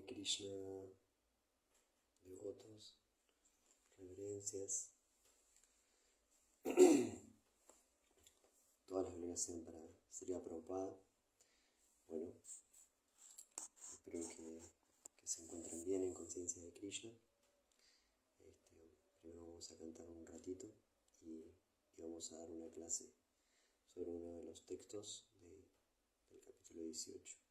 Krishna, devotos, reverencias. Todas las glorias sean para Srila Prabhupada. Bueno, espero que se encuentren bien en conciencia de Krishna. Primero vamos a cantar un ratito y vamos a dar una clase sobre uno de los textos del capítulo 18.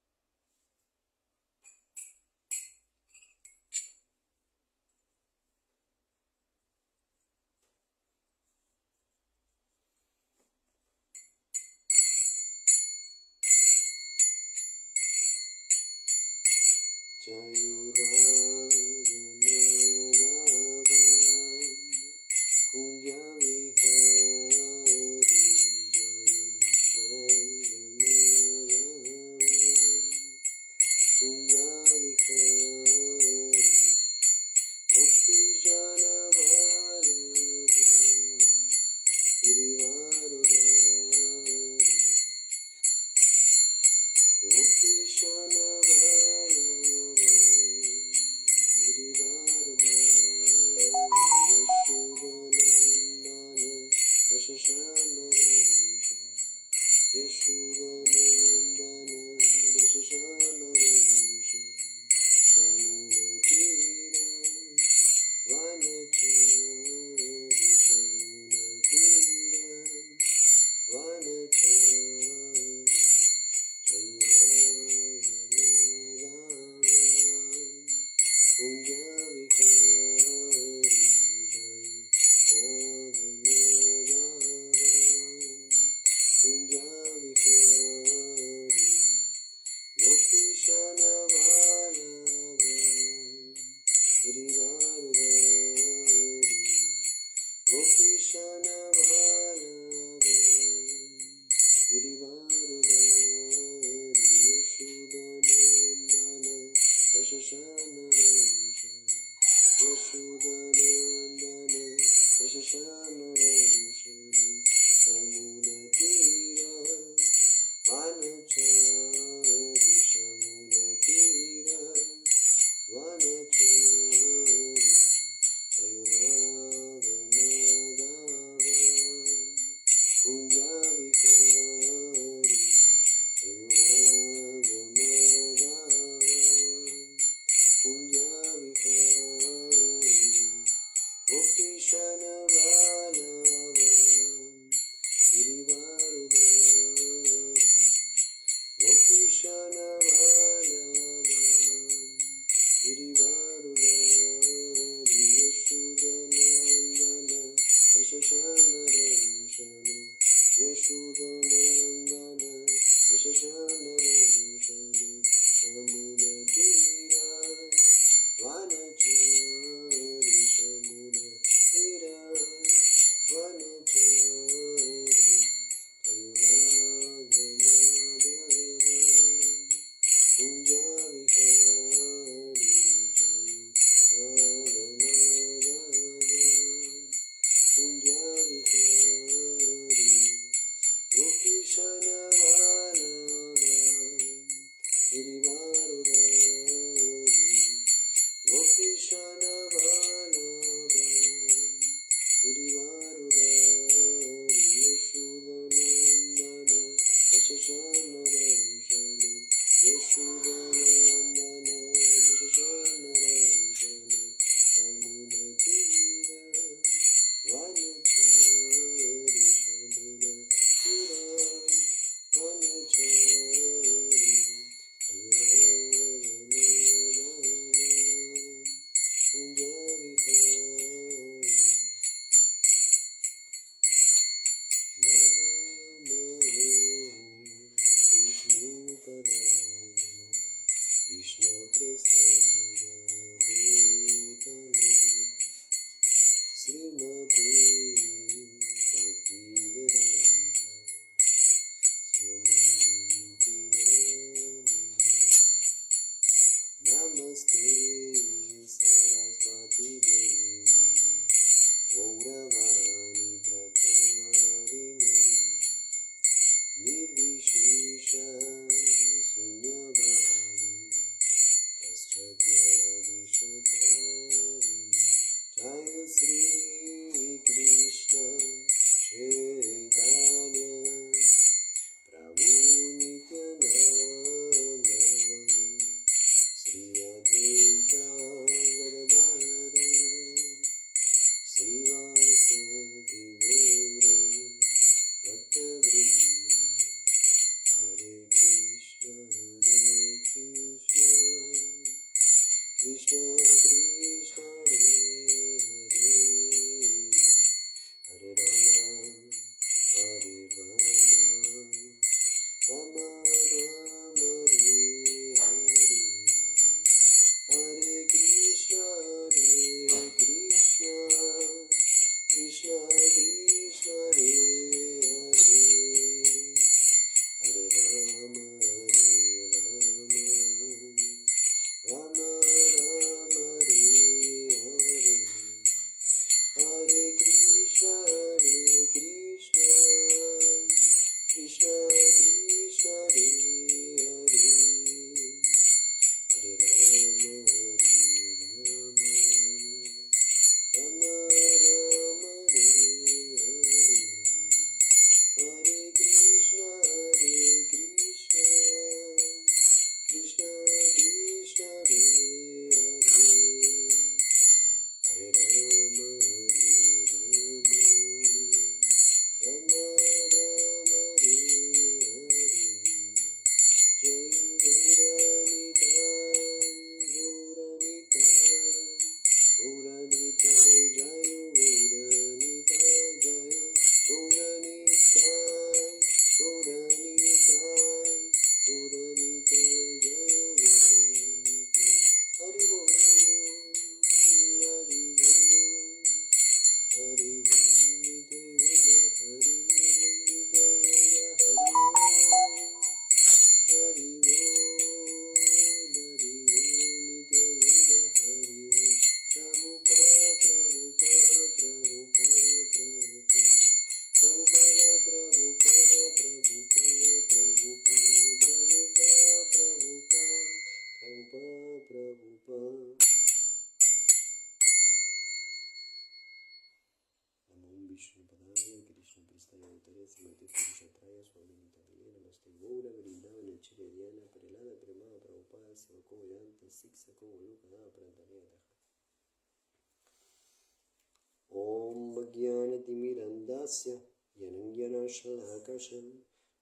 Om Jnanatimirandasya Yananjana Shalakasham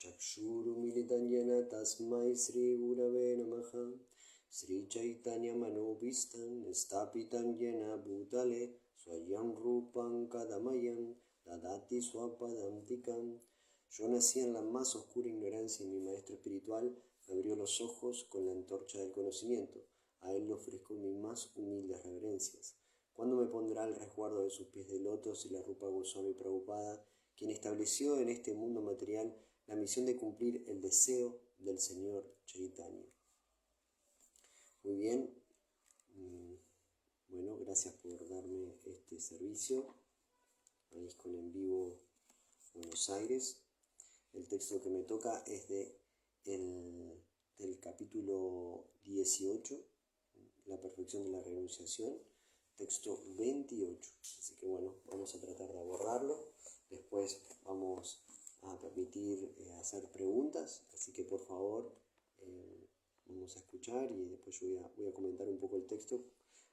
Chakshuru Militan Jana Tasmai Sri Gurave Namaha Sri Chaitanya Manobhistan Stapitan Jena Bhutale Swayam Rupam Kadamayam Dadati Swapadamtikam. Yo nací en la más oscura ignorancia y mi maestro espiritual me abrió los ojos con la antorcha del conocimiento. A él le ofrezco mis más humildes reverencias. ¿Cuándo me pondrá al resguardo de sus pies de lotos y la Rupa Goswami Prabhupada, quien estableció en este mundo material la misión de cumplir el deseo del Señor Chaitanya? Muy bien, bueno, gracias por darme este servicio a ISKCON en vivo Buenos Aires. El texto que me toca es del capítulo 18, La perfección de la renunciación, texto 28. Así que bueno, vamos a tratar de abordarlo. Después vamos a permitir hacer preguntas, así que por favor vamos a escuchar y después yo voy a comentar un poco el texto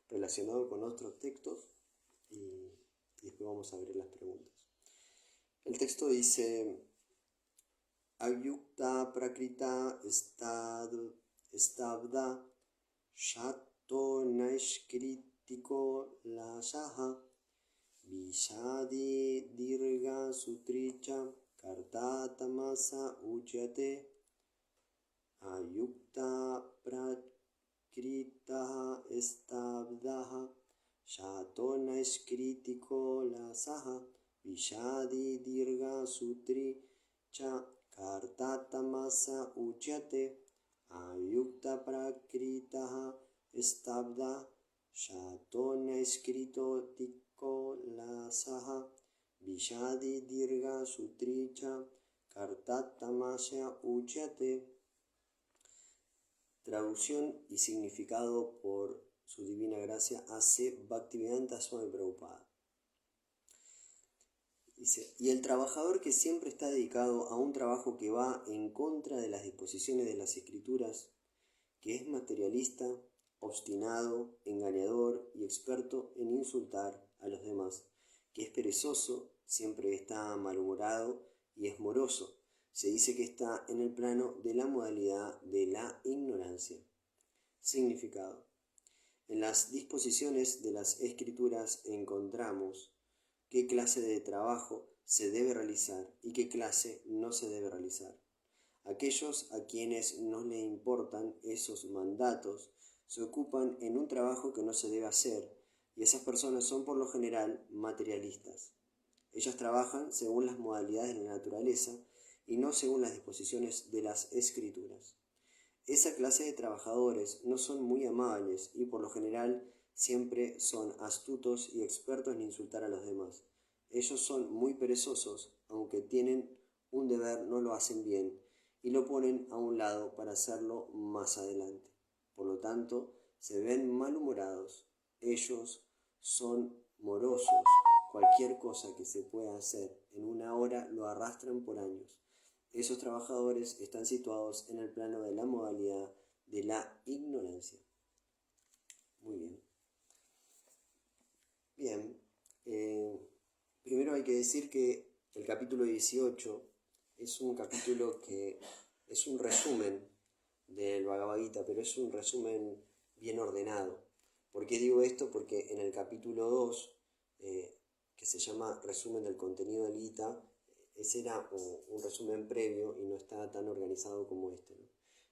relacionado con otros textos y después vamos a ver las preguntas. El texto dice: Ayukta prakrita estabda shato naishkritiko lasaha vishadi dirga sutricha karta tamasa uchyate. Ayukta prakrita estabda shato naishkritiko lasaha vishadi dirga sutricha Karta tamasa uchyate. Ayukta prakritaha estabda shato naiskrito tiko lasaha vishadi dirga sutricha karta tamasa uchyate. Traducción y significado por su divina gracia A.C. Bhaktivedanta Swami Prabhupada. Dice: y el trabajador que siempre está dedicado a un trabajo que va en contra de las disposiciones de las escrituras, que es materialista, obstinado, engañador y experto en insultar a los demás, que es perezoso, siempre está malhumorado y es moroso, se dice que está en el plano de la modalidad de la ignorancia. Significado: en las disposiciones de las escrituras encontramos qué clase de trabajo se debe realizar y qué clase no se debe realizar. Aquellos a quienes no les importan esos mandatos se ocupan en un trabajo que no se debe hacer, y esas personas son por lo general materialistas. Ellas trabajan según las modalidades de la naturaleza y no según las disposiciones de las escrituras. Esa clase de trabajadores no son muy amables y por lo general siempre son astutos y expertos en insultar a los demás. Ellos son muy perezosos, aunque tienen un deber no lo hacen bien y lo ponen a un lado para hacerlo más adelante. Por lo tanto, se ven malhumorados. Ellos son morosos. Cualquier cosa que se pueda hacer en una hora lo arrastran por años. Esos trabajadores están situados en el plano de la modalidad de la ignorancia. Muy bien. Bien. Primero hay que decir que el capítulo 18 es un capítulo que es un resumen del Bhagavad Gita, pero es un resumen bien ordenado. ¿Por qué digo esto? Porque en el capítulo 2, que se llama resumen del contenido del Gita, ese era un resumen previo y no está tan organizado como este, ¿no?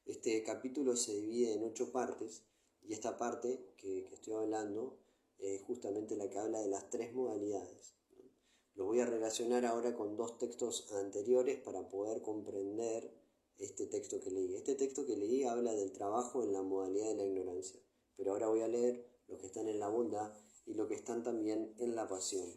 Este capítulo se divide en 8 partes y esta parte que estoy hablando es justamente la que habla de las 3 modalidades. Lo voy a relacionar ahora con 2 textos anteriores para poder comprender este texto que leí. Este texto que leí habla del trabajo en la modalidad de la ignorancia, pero ahora voy a leer los que están en la bondad y los que están también en la pasión.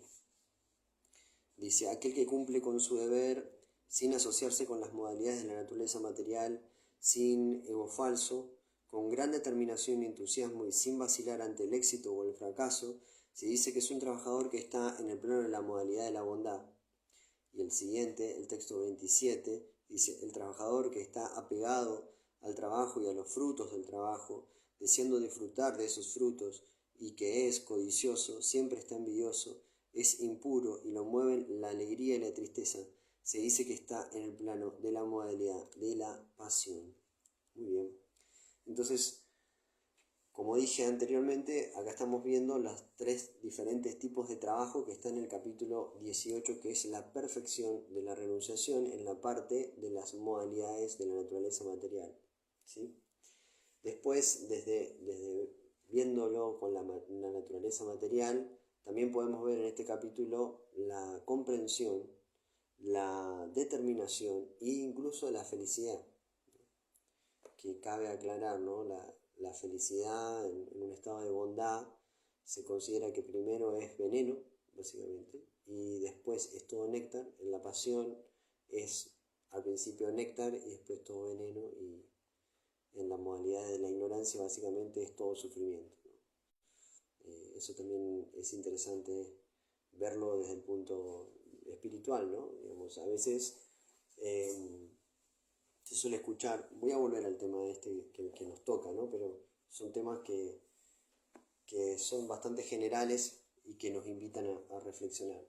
Dice: aquel que cumple con su deber sin asociarse con las modalidades de la naturaleza material, sin ego falso, con gran determinación y entusiasmo y sin vacilar ante el éxito o el fracaso, se dice que es un trabajador que está en el plano de la modalidad de la bondad. Y el siguiente, el texto 27, dice: el trabajador que está apegado al trabajo y a los frutos del trabajo, deseando disfrutar de esos frutos, y que es codicioso, siempre está envidioso, es impuro y lo mueven la alegría y la tristeza, se dice que está en el plano de la modalidad de la pasión. Muy bien. Entonces, como dije anteriormente, acá estamos viendo los 3 diferentes tipos de trabajo que está en el capítulo 18, que es la perfección de la renunciación en la parte de las modalidades de la naturaleza material, ¿sí? Después, desde viéndolo con la naturaleza material, también podemos ver en este capítulo la comprensión, la determinación e incluso la felicidad, que cabe aclarar, ¿no? La felicidad en un estado de bondad se considera que primero es veneno, básicamente, y después es todo néctar. En la pasión es al principio néctar y después todo veneno, y en la modalidad de la ignorancia básicamente es todo sufrimiento, ¿no? Eso también es interesante verlo desde el punto espiritual, ¿no? Digamos, a veces se suele escuchar, voy a volver al tema este que nos toca, ¿no? Pero son temas que son bastante generales y que nos invitan a reflexionar.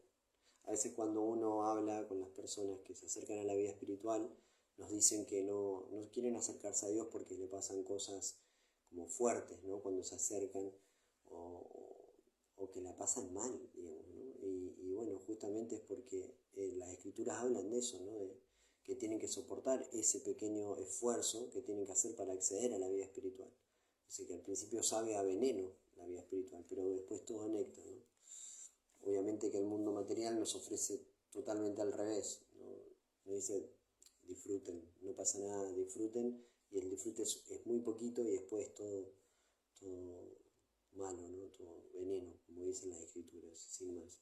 A veces cuando uno habla con las personas que se acercan a la vida espiritual, nos dicen que no quieren acercarse a Dios porque le pasan cosas como fuertes, ¿no? Cuando se acercan, o que la pasan mal, digamos, ¿no? Y bueno, justamente es porque las escrituras hablan de eso, ¿no? Que tienen que soportar ese pequeño esfuerzo que tienen que hacer para acceder a la vida espiritual. Así que al principio sabe a veneno la vida espiritual, pero después todo néctar, ¿no? Obviamente que el mundo material nos ofrece totalmente al revés, ¿no? Nos dice, disfruten, no pasa nada, disfruten, y el disfrute es muy poquito y después todo malo, ¿no? Todo veneno, como dicen las escrituras, sin más.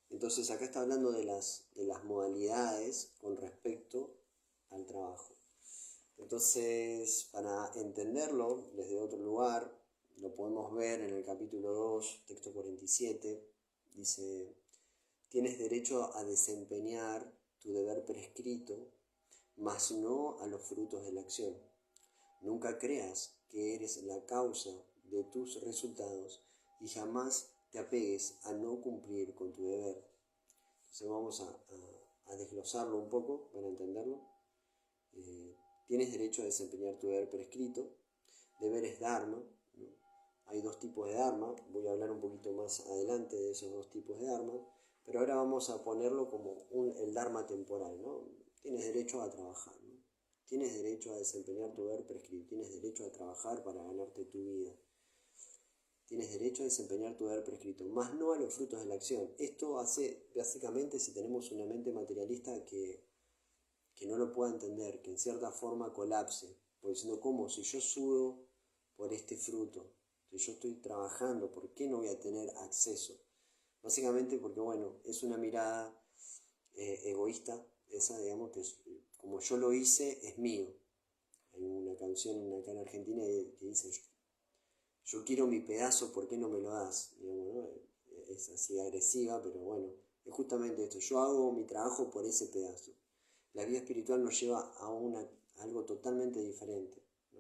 Entonces acá está hablando de las modalidades con respecto al trabajo. Entonces, para entenderlo desde otro lugar, lo podemos ver en el capítulo 2, texto 47, dice: tienes derecho a desempeñar tu deber prescrito, mas no a los frutos de la acción. Nunca creas que eres la causa de tus resultados y jamás te apegues a no cumplir con tu deber. Entonces vamos a desglosarlo un poco para entenderlo. Tienes derecho a desempeñar tu deber prescrito. Deber es dharma, ¿no? Hay 2 tipos de dharma, voy a hablar un poquito más adelante de esos 2 tipos de dharma, pero ahora vamos a ponerlo como el dharma temporal, ¿no? Tienes derecho a trabajar, ¿no? Tienes derecho a desempeñar tu deber prescrito, tienes derecho a trabajar para ganarte tu vida. Tienes derecho a desempeñar tu deber prescrito, más no a los frutos de la acción. Esto hace, básicamente, si tenemos una mente materialista que no lo pueda entender, que en cierta forma colapse, porque diciendo, ¿cómo? Si yo sudo por este fruto, si yo estoy trabajando, ¿por qué no voy a tener acceso? Básicamente porque, bueno, es una mirada egoísta, esa, digamos, que como yo lo hice, es mío. Hay una canción acá en Argentina que dice, yo quiero mi pedazo, ¿por qué no me lo das? Digamos, ¿no? Es así agresiva, pero bueno, es justamente esto, yo hago mi trabajo por ese pedazo. La vida espiritual nos lleva a algo totalmente diferente, ¿no?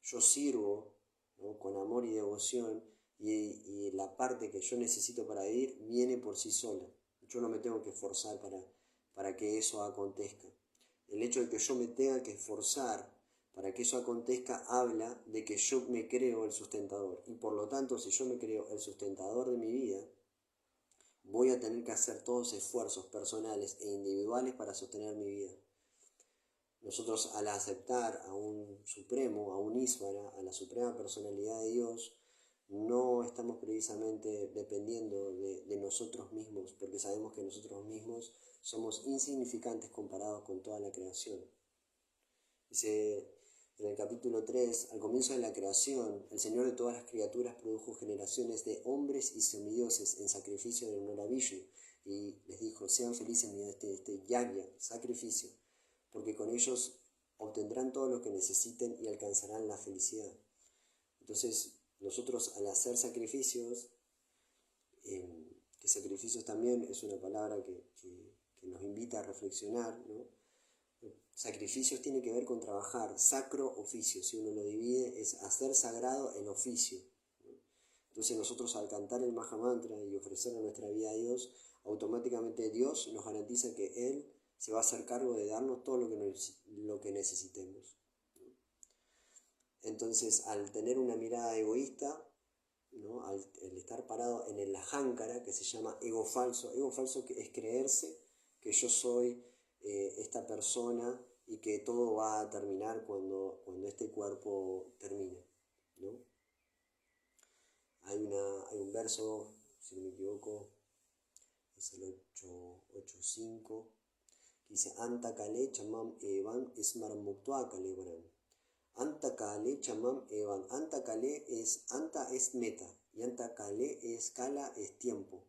Yo sirvo, ¿no?, con amor y devoción, y la parte que yo necesito para vivir viene por sí sola. Yo no me tengo que esforzar para que eso acontezca. El hecho de que yo me tenga que esforzar para que eso acontezca habla de que yo me creo el sustentador. Y por lo tanto, si yo me creo el sustentador de mi vida, voy a tener que hacer todos esfuerzos personales e individuales para sostener mi vida. Nosotros, al aceptar a un supremo, a un Ísvara, a la suprema personalidad de Dios, no estamos precisamente dependiendo de nosotros mismos, porque sabemos que nosotros mismos somos insignificantes comparados con toda la creación. Dice en el capítulo 3, al comienzo de la creación, el Señor de todas las criaturas produjo generaciones de hombres y semidioses en sacrificio de honor a Vishnu, y les dijo, sean felices mediante este yagya, sacrificio, porque con ellos obtendrán todo lo que necesiten y alcanzarán la felicidad. Entonces, nosotros al hacer sacrificios, que sacrificios también es una palabra que nos invita a reflexionar, ¿no? sacrificios tiene que ver con trabajar, sacro oficio, si uno lo divide, es hacer sagrado el oficio. Entonces nosotros al cantar el Mahamantra y ofrecer nuestra vida a Dios, automáticamente Dios nos garantiza que Él se va a hacer cargo de darnos todo lo que necesitemos. Entonces, al tener una mirada egoísta, ¿no? al estar parado en el ajánkara, que se llama ego falso que es creerse que yo soy esta persona y que todo va a terminar cuando este cuerpo termine, ¿no? Hay un verso, si no me equivoco, es el 8.5, que dice Anta kale chamam evan esmaram muktua kalevaram. Anta kale chamam evan. Anta es meta y anta kale es kala, es tiempo.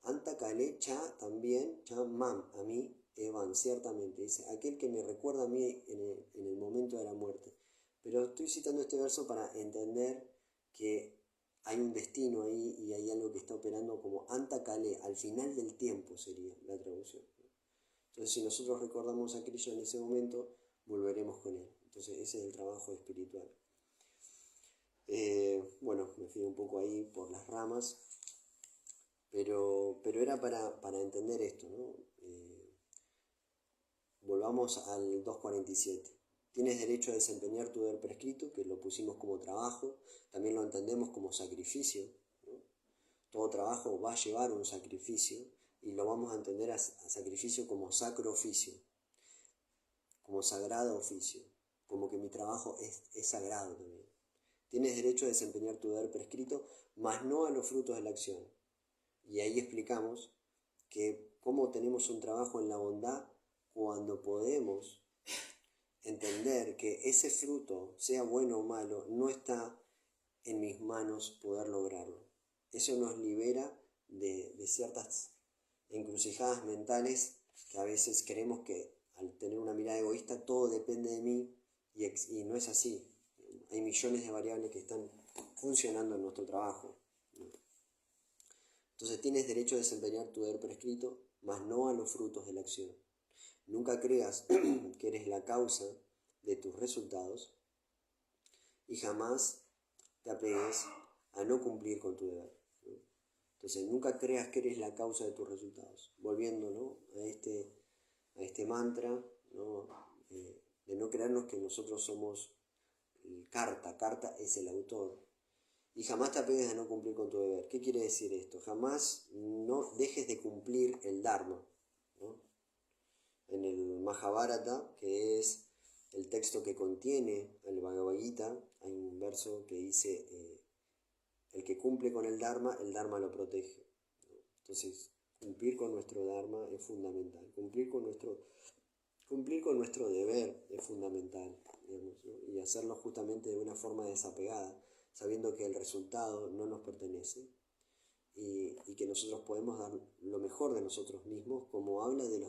Anta kale cha también, chamam, a mí, evan, ciertamente. Dice, aquel que me recuerda a mí en el momento de la muerte. Pero estoy citando este verso para entender que hay un destino ahí y hay algo que está operando como Anta kale, al final del tiempo sería la traducción. Entonces, si nosotros recordamos a Krishna en ese momento, volveremos con él. Entonces, ese es el trabajo espiritual. Bueno, me fui un poco ahí por las ramas, pero era para entender esto, ¿no? Volvamos al 247. Tienes derecho a desempeñar tu deber prescrito, que lo pusimos como trabajo, también lo entendemos como sacrificio, ¿no? Todo trabajo va a llevar un sacrificio y lo vamos a entender a sacrificio como sacro oficio, como sagrado oficio, como que mi trabajo es sagrado también. Tienes derecho a desempeñar tu deber prescrito, mas no a los frutos de la acción. Y ahí explicamos que cómo tenemos un trabajo en la bondad cuando podemos entender que ese fruto, sea bueno o malo, no está en mis manos poder lograrlo. Eso nos libera de ciertas encrucijadas mentales que a veces creemos que al tener una mirada egoísta todo depende de mí y no es así. Hay millones de variables que están funcionando en nuestro trabajo. Entonces tienes derecho a desempeñar tu deber prescrito, mas no a los frutos de la acción. Nunca creas que eres la causa de tus resultados y jamás te apegues a no cumplir con tu deber, ¿no? Entonces nunca creas que eres la causa de tus resultados. Volviendo, ¿no? a este mantra, ¿no? De no creernos que nosotros somos Karta es el autor. Y jamás te apegues a no cumplir con tu deber. ¿Qué quiere decir esto? Jamás no dejes de cumplir el Dharma, ¿no? En el Mahabharata, que es el texto que contiene el Bhagavad Gita, hay un verso que dice, el que cumple con el Dharma lo protege, ¿no? Entonces, cumplir con nuestro Dharma es fundamental. Cumplir con nuestro deber es fundamental, digamos, ¿no? Y hacerlo justamente de una forma desapegada, sabiendo que el resultado no nos pertenece y que nosotros podemos dar lo mejor de nosotros mismos, como habla de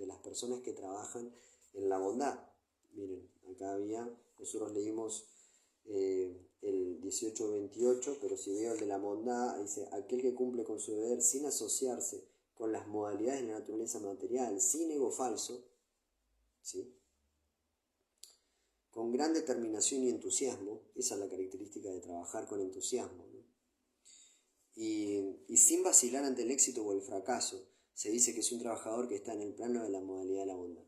las personas que trabajan en la bondad. Miren, acá nosotros leímos el 18-28, pero si veo el de la bondad, dice, aquel que cumple con su deber sin asociarse con las modalidades de la naturaleza material, sin ego falso, ¿sí? Con gran determinación y entusiasmo, esa es la característica de trabajar con entusiasmo, ¿no? Y sin vacilar ante el éxito o el fracaso, se dice que es un trabajador que está en el plano de la modalidad de la bondad.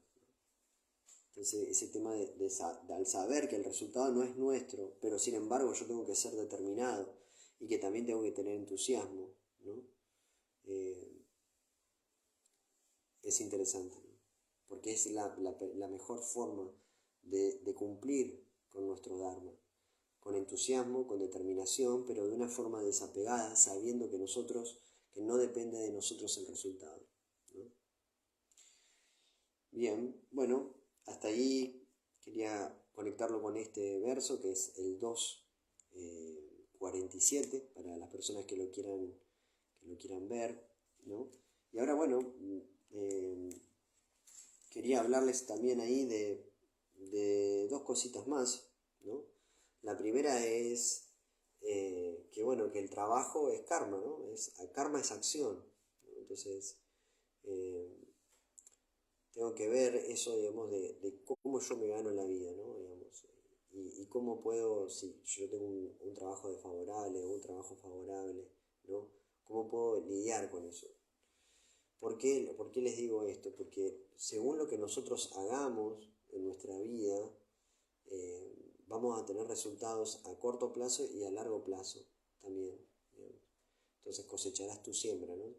Entonces ese tema al saber que el resultado no es nuestro, pero sin embargo yo tengo que ser determinado y que también tengo que tener entusiasmo, ¿no? Es interesante, ¿no? Porque es la mejor forma de cumplir con nuestro Dharma, con entusiasmo, con determinación, pero de una forma desapegada, sabiendo que no depende de nosotros el resultado, ¿no? Bien, bueno, hasta ahí quería conectarlo con este verso que es el 2:47 para las personas que lo quieran ver, ¿no? Y ahora, bueno, quería hablarles también ahí de dos cositas más, ¿no? La primera es que el trabajo es karma, ¿no? Karma es acción, ¿no? Entonces, tengo que ver eso, digamos, de cómo yo me gano la vida, ¿no? Digamos, y cómo puedo, si yo tengo un trabajo desfavorable o un trabajo favorable, ¿no? ¿Cómo puedo lidiar con eso? ¿Por qué les digo esto? Porque según lo que nosotros hagamos en nuestra vida, vamos a tener resultados a corto plazo y a largo plazo también, digamos. Entonces cosecharás tu siembra, ¿no?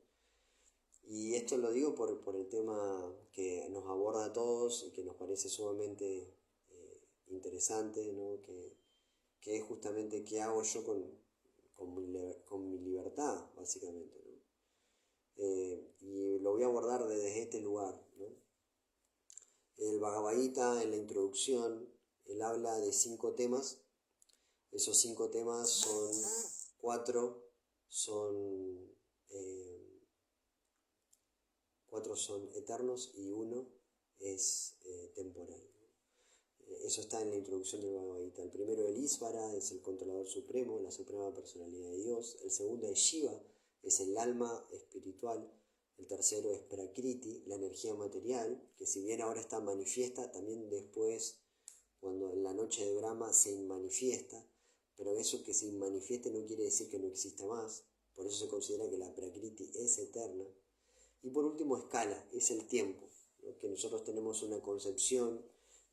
Y esto lo digo por el tema que nos aborda a todos y que nos parece sumamente interesante, ¿no? Que es justamente qué hago yo con mi libertad, básicamente, ¿no? Y lo voy a abordar desde este lugar, ¿no? El Bhagavad Gita, en la introducción, él habla de 5 temas. Esos 5 temas son 4, son, eh, 4 son eternos y uno es temporal. Eso está en la introducción del Bhagavad Gita. El primero, el Ísvara, es el controlador supremo, la suprema personalidad de Dios. El segundo es Shiva, es el alma espiritual. El tercero es Prakriti, la energía material, que si bien ahora está manifiesta, también después, cuando en la noche de Brahma se inmanifiesta, pero eso que se inmanifieste no quiere decir que no exista más, por eso se considera que la Prakriti es eterna. Y por último, Kala, es el tiempo, ¿no? Que nosotros tenemos una concepción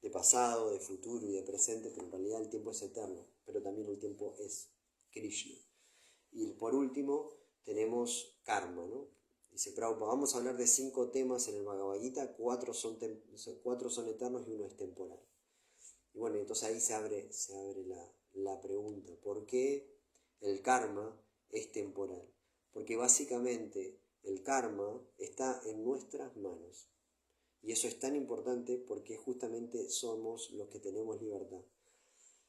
de pasado, de futuro y de presente, pero en realidad el tiempo es eterno, pero también el tiempo es Krishna. Y por último tenemos karma, ¿no? Dice Prabhupada, vamos a hablar de 5 temas en el Bhagavad Gita, 4 son eternos y uno es temporal. Y bueno, entonces ahí se abre la pregunta, ¿por qué el karma es temporal? Porque básicamente el karma está en nuestras manos. Y eso es tan importante porque justamente somos los que tenemos libertad.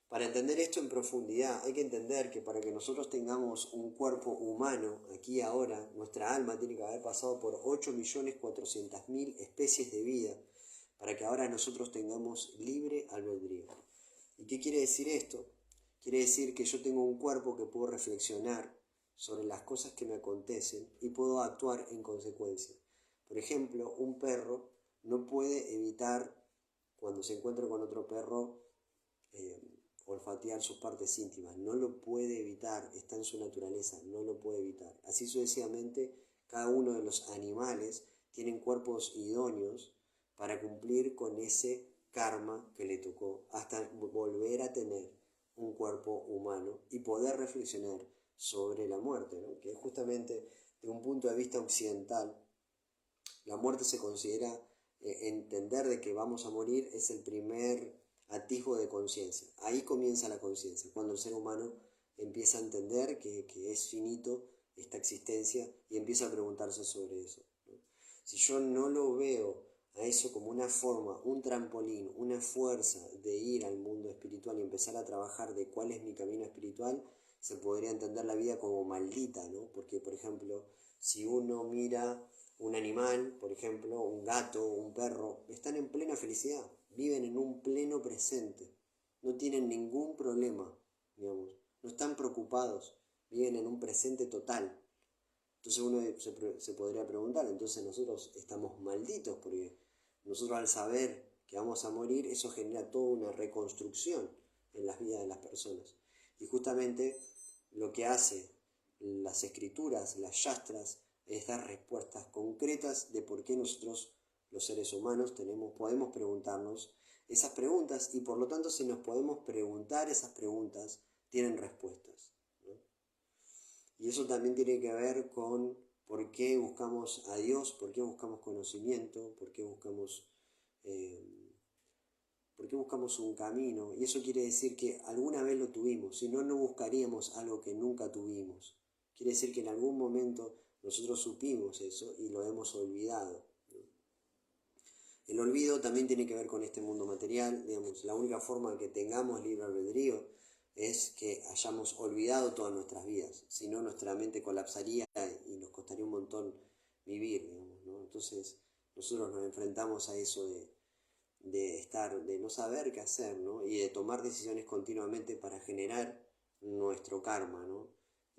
Para entender esto en profundidad, hay que entender que para que nosotros tengamos un cuerpo humano aquí y ahora, nuestra alma tiene que haber pasado por 8.400.000 especies de vida para que ahora nosotros tengamos libre albedrío. ¿Y qué quiere decir esto? Quiere decir que yo tengo un cuerpo que puedo reflexionar sobre las cosas que me acontecen y puedo actuar en consecuencia. Por ejemplo, un perro no puede evitar, cuando se encuentra con otro perro, olfatear sus partes íntimas, no lo puede evitar, está en su naturaleza, no lo puede evitar. Así sucesivamente, cada uno de los animales tienen cuerpos idóneos para cumplir con ese karma que le tocó, hasta volver a tener un cuerpo humano y poder reflexionar sobre la muerte, ¿no? Que justamente de un punto de vista occidental, la muerte se considera entender de que vamos a morir es el primer atisbo de conciencia. Ahí comienza la conciencia, cuando el ser humano empieza a entender que es finito esta existencia y empieza a preguntarse sobre eso, ¿no? Si yo no lo veo a eso como una forma, un trampolín, una fuerza de ir al mundo espiritual y empezar a trabajar de cuál es mi camino espiritual, se podría entender la vida como maldita, ¿no? Porque, por ejemplo, si uno mira un animal, por ejemplo, un gato, un perro, están en plena felicidad, viven en un pleno presente, no tienen ningún problema, digamos, no están preocupados, viven en un presente total. Entonces uno se podría preguntar, entonces nosotros estamos malditos porque nosotros al saber que vamos a morir, eso genera toda una reconstrucción en las vidas de las personas. Y justamente lo que hace las escrituras, las yastras, es dar respuestas concretas de por qué nosotros, los seres humanos, podemos preguntarnos esas preguntas y por lo tanto si nos podemos preguntar esas preguntas, tienen respuestas, ¿no? Y eso también tiene que ver con por qué buscamos a Dios, por qué buscamos conocimiento, eh, por qué buscamos un camino. Y eso quiere decir que alguna vez lo tuvimos, si no, no buscaríamos algo que nunca tuvimos. Quiere decir que en algún momento nosotros supimos eso y lo hemos olvidado, ¿no? El olvido también tiene que ver con este mundo material, digamos, la única forma que tengamos libre albedrío es que hayamos olvidado todas nuestras vidas, si no nuestra mente colapsaría y nos costaría un montón vivir, digamos, ¿no? Entonces nosotros nos enfrentamos a eso de no saber qué hacer, ¿no? Y de tomar decisiones continuamente para generar nuestro karma, ¿no?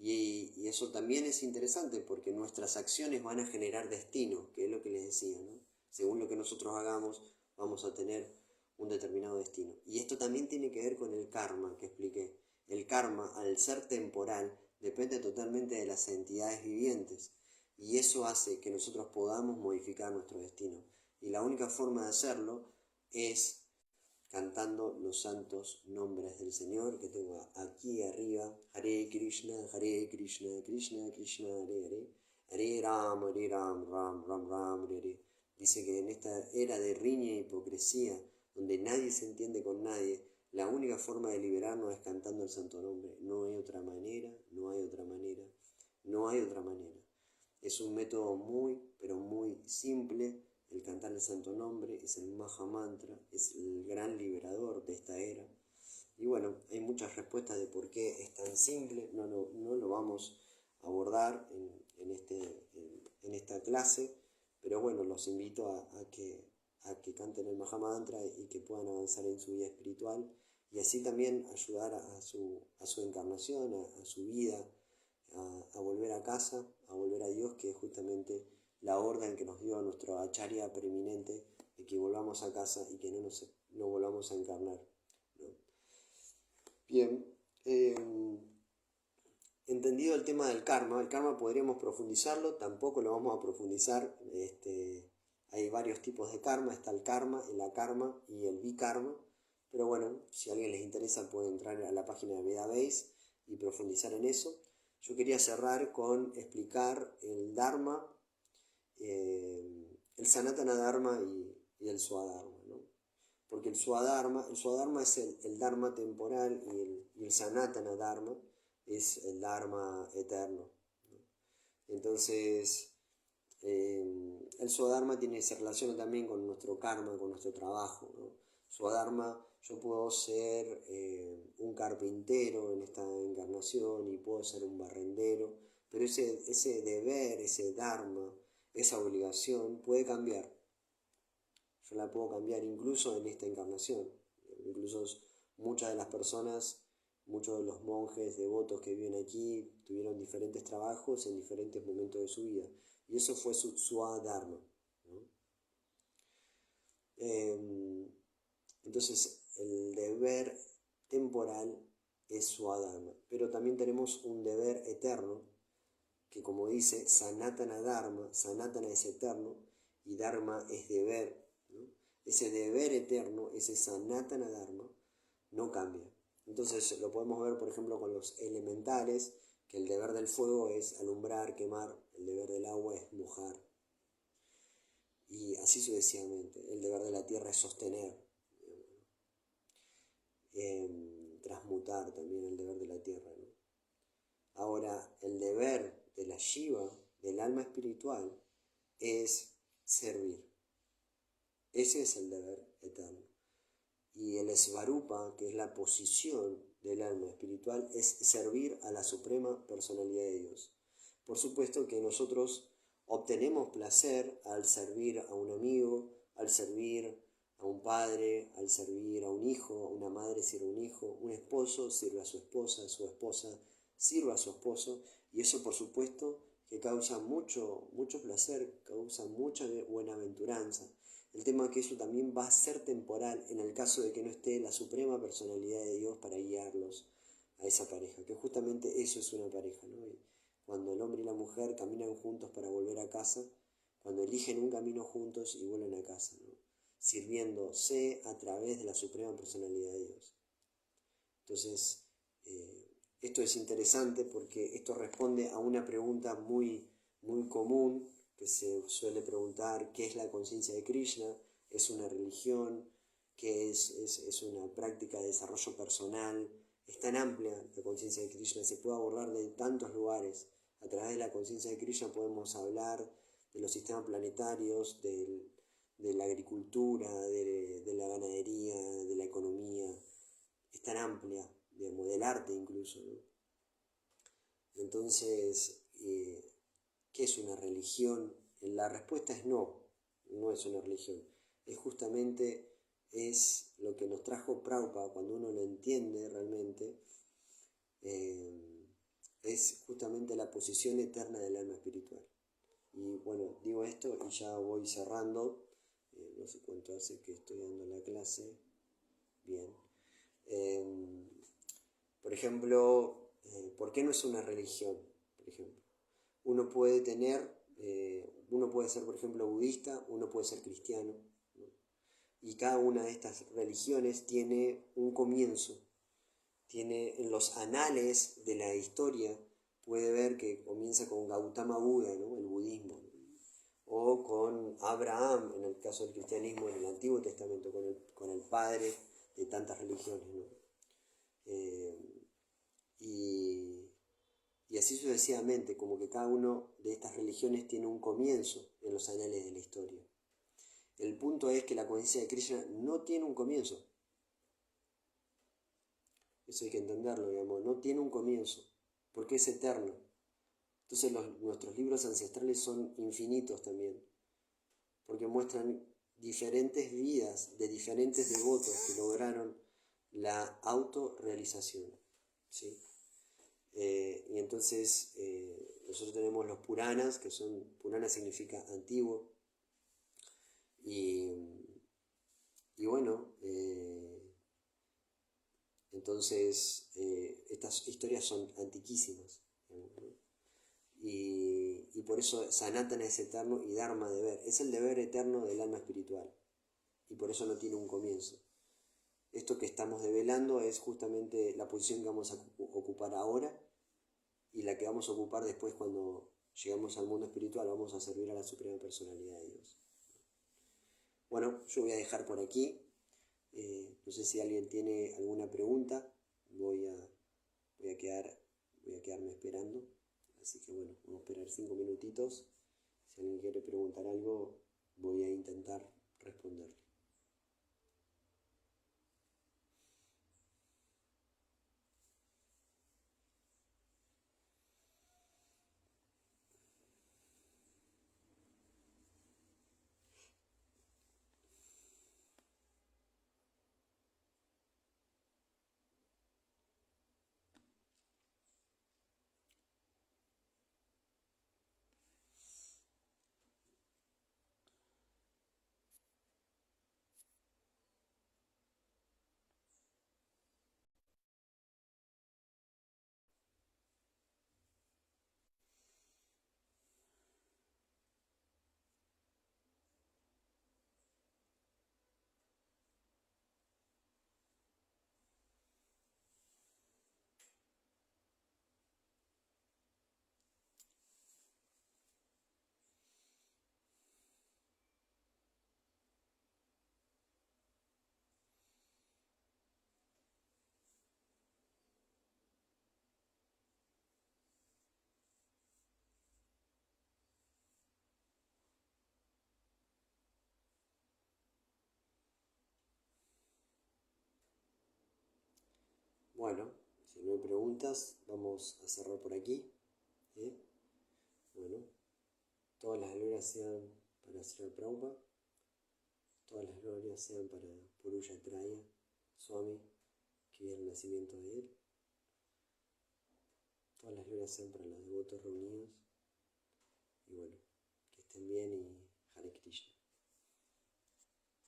Y eso también es interesante porque nuestras acciones van a generar destino, que es lo que les decía, ¿no? Según lo que nosotros hagamos, vamos a tener un determinado destino. Y esto también tiene que ver con el karma que expliqué. El karma, al ser temporal, depende totalmente de las entidades vivientes. Y eso hace que nosotros podamos modificar nuestro destino. Y la única forma de hacerlo es cantando los santos nombres del Señor que tengo aquí arriba. Hare Krishna, Krishna Krishna, Hare Ram, Ram Ram, Hare Hare. Dice que en esta era de riña e hipocresía, donde nadie se entiende con nadie, la única forma de liberarnos es cantando el santo nombre. No hay otra manera, no hay otra manera, no hay otra manera. Es un método muy, pero muy simple. El cantar el santo nombre es el Maha Mantra, es el gran liberador de esta era. Y bueno, hay muchas respuestas de por qué es tan simple. No lo vamos a abordar en esta clase, pero bueno, los invito a que canten el Maha Mantra y que puedan avanzar en su vida espiritual y así también ayudar a su encarnación, a su vida, a volver a casa, a volver a Dios, que es justamente la orden que nos dio nuestro acharya preeminente de que volvamos a casa y que no volvamos a encarnar, ¿no? Bien, entendido el tema del karma, el karma podríamos profundizarlo, tampoco lo vamos a profundizar. Hay varios tipos de karma, está el karma, el akarma y el vikarma, pero bueno, si a alguien les interesa puede entrar a la página de Vedabase y profundizar en eso. Yo quería cerrar con explicar el Dharma, el Sanatana Dharma y el Swadharma, ¿no? Porque el Swadharma es el Dharma temporal y el Sanatana Dharma es el Dharma eterno, ¿no? Entonces, el Swadharma se relaciona también con nuestro karma, con nuestro trabajo, ¿no? Swadharma, yo puedo ser un carpintero en esta encarnación y puedo ser un barrendero, pero ese deber, ese dharma, esa obligación puede cambiar. Yo la puedo cambiar incluso en esta encarnación. Incluso muchas de las personas, muchos de los monjes devotos que viven aquí tuvieron diferentes trabajos en diferentes momentos de su vida. Y eso fue su Swadharma, ¿no? Entonces, el deber temporal es Swadharma, pero también tenemos un deber eterno, que como dice, Sanatana Dharma, Sanatana es eterno y Dharma es deber, ¿no? Ese deber eterno, ese Sanatana Dharma, no cambia. Entonces lo podemos ver, por ejemplo, con los elementales, que el deber del fuego es alumbrar, quemar, el deber del agua es mojar. Y así sucesivamente. El deber de la tierra es sostener, transmutar también el deber de la tierra, ¿no? Ahora, el deber de la Shiva, del alma espiritual, es servir. Ese es el deber eterno. Y el Svarupa, que es la posición del alma espiritual, es servir a la suprema personalidad de Dios. Por supuesto que nosotros obtenemos placer al servir a un amigo, al servir a un padre, al servir a un hijo, una madre sirve a un hijo, un esposo sirve a su esposa sirve a su esposo, y eso por supuesto que causa mucho placer, causa mucha buenaventuranza. El tema es que eso también va a ser temporal en el caso de que no esté la suprema personalidad de Dios para guiarlos a esa pareja, que justamente eso es una pareja, ¿no? Y cuando el hombre y la mujer caminan juntos para volver a casa, cuando eligen un camino juntos y vuelven a casa, ¿no? Sirviéndose a través de la suprema personalidad de Dios. Entonces, esto es interesante porque esto responde a una pregunta muy común que se suele preguntar: ¿qué es la conciencia de Krishna? ¿Es una religión? ¿Qué es una práctica de desarrollo personal? Es tan amplia la conciencia de Krishna, se puede abordar de tantos lugares. A través de la conciencia de Krishna podemos hablar de los sistemas planetarios, de la agricultura, de la ganadería, de la economía. Es tan amplia, digamos, del arte incluso, ¿no? Entonces, ¿qué es una religión? La respuesta es no es una religión. Es lo que nos trajo Prabhupada cuando uno lo entiende realmente. Es justamente la posición eterna del alma espiritual. Y bueno, digo esto y ya voy cerrando. No sé cuánto hace que estoy dando la clase. Bien. Por ejemplo, ¿por qué no es una religión? Por ejemplo, uno puede uno puede ser, por ejemplo, budista, uno puede ser cristiano, ¿no? Y cada una de estas religiones tiene un comienzo, tiene en los anales de la historia, puede ver que comienza con Gautama Buda, ¿no? El budismo, ¿no? O con Abraham, en el caso del cristianismo, en el Antiguo Testamento, con el padre de tantas religiones, ¿no? Y, y así sucesivamente, como que cada una de estas religiones tiene un comienzo en los anales de la historia. El punto es que la conciencia de Krishna no tiene un comienzo. Eso hay que entenderlo, digamos, no tiene un comienzo, porque es eterno. Entonces nuestros libros ancestrales son infinitos también, porque muestran diferentes vidas de diferentes devotos que lograron la autorrealización, ¿sí? Y entonces nosotros tenemos los Puranas, Purana significa antiguo, y bueno, entonces estas historias son antiquísimas, digamos, ¿no? Y por eso Sanatana es eterno y Dharma deber, es el deber eterno del alma espiritual, y por eso no tiene un comienzo. Esto que estamos develando es justamente la posición que vamos a ocupar ahora y la que vamos a ocupar después cuando llegamos al mundo espiritual, vamos a servir a la Suprema Personalidad de Dios. Bueno, yo voy a dejar por aquí. No sé si alguien tiene alguna pregunta. Voy a quedarme esperando. Así que bueno, vamos a esperar 5 minutitos. Si alguien quiere preguntar algo, voy a intentar responderle. Bueno, si no hay preguntas, vamos a cerrar por aquí. ¿Eh? Bueno, todas las glorias sean para Sri Prabhupada, todas las glorias sean para Purusha Traya, Swami, que es el nacimiento de él. Todas las glorias sean para los devotos reunidos. Y bueno, que estén bien y Hare Krishna.